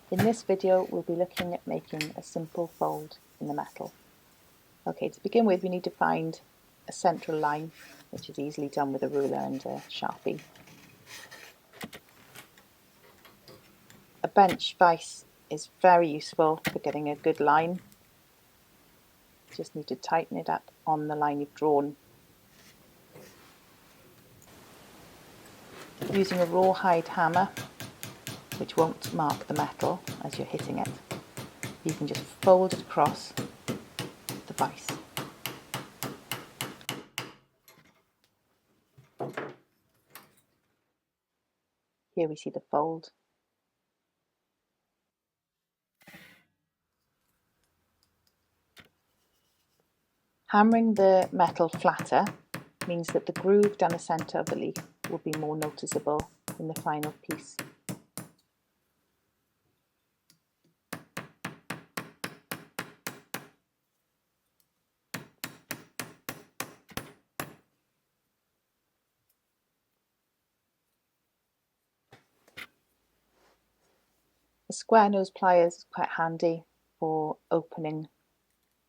In this video we'll be looking at making a simple fold in the metal. Okay, to begin with we need to find a central line, which is easily done with a ruler and a Sharpie. A bench vise is very useful for getting a good line. Just need to tighten it up on the line you've drawn. Using a rawhide hammer, which won't mark the metal as you're hitting it, you can just fold it across the vise. Here we see the fold. Hammering the metal flatter means that the groove down the centre of the leaf will be more noticeable in the final piece. The square nose pliers is quite handy for opening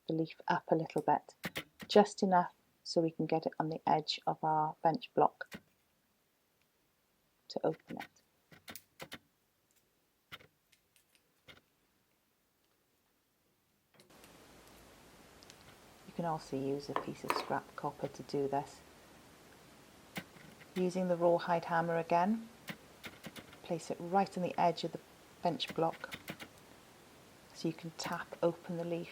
the leaf up a little bit, just enough so we can get it on the edge of our bench block to open it. You can also use a piece of scrap copper to do this. Using the rawhide hammer again, place it right on the edge of the bench block so you can tap open the leaf.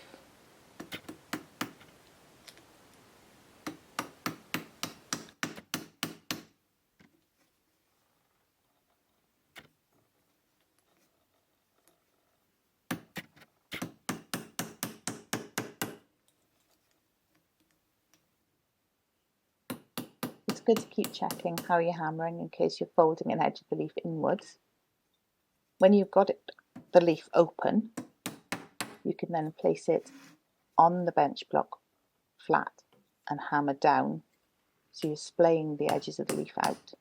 It's good to keep checking how you're hammering in case you're folding an edge of the leaf inwards. When you've got the leaf open, you can then place it on the bench block flat and hammer down, so you're splaying the edges of the leaf out.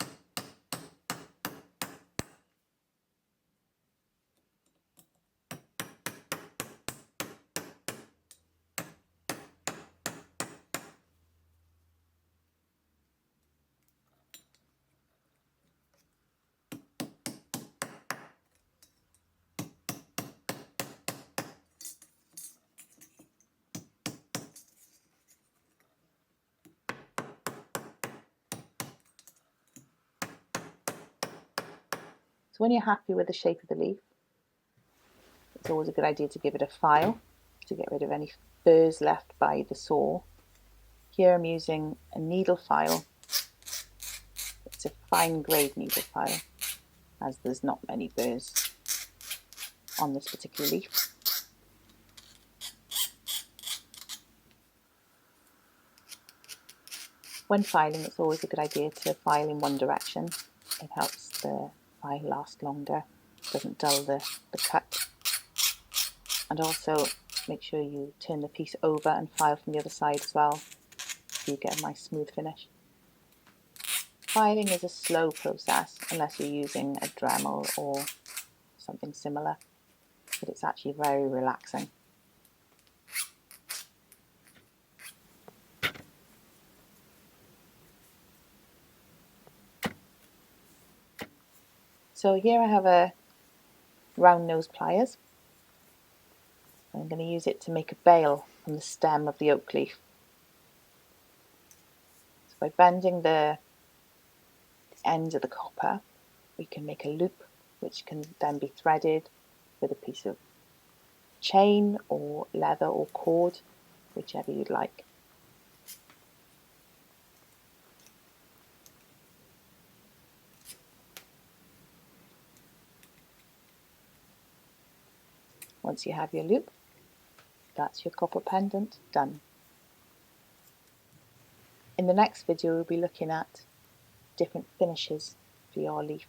So when you're happy with the shape of the leaf, it's always a good idea to give it a file to get rid of any burrs left by the saw. Here I'm using a needle file. It's a fine grade needle file, as there's not many burrs on this particular leaf. When filing, it's always a good idea to file in one direction. It helps the file last longer, doesn't dull the cut. And also make sure you turn the piece over and file from the other side as well, so you get a nice smooth finish. Filing is a slow process unless you're using a Dremel or something similar, but it's actually very relaxing. So here I have a round nose pliers. I'm going to use it to make a bail from the stem of the oak leaf. So by bending the ends of the copper, we can make a loop which can then be threaded with a piece of chain or leather or cord, whichever you'd like. Once you have your loop, that's your copper pendant done. In the next video we'll be looking at different finishes for your leaf.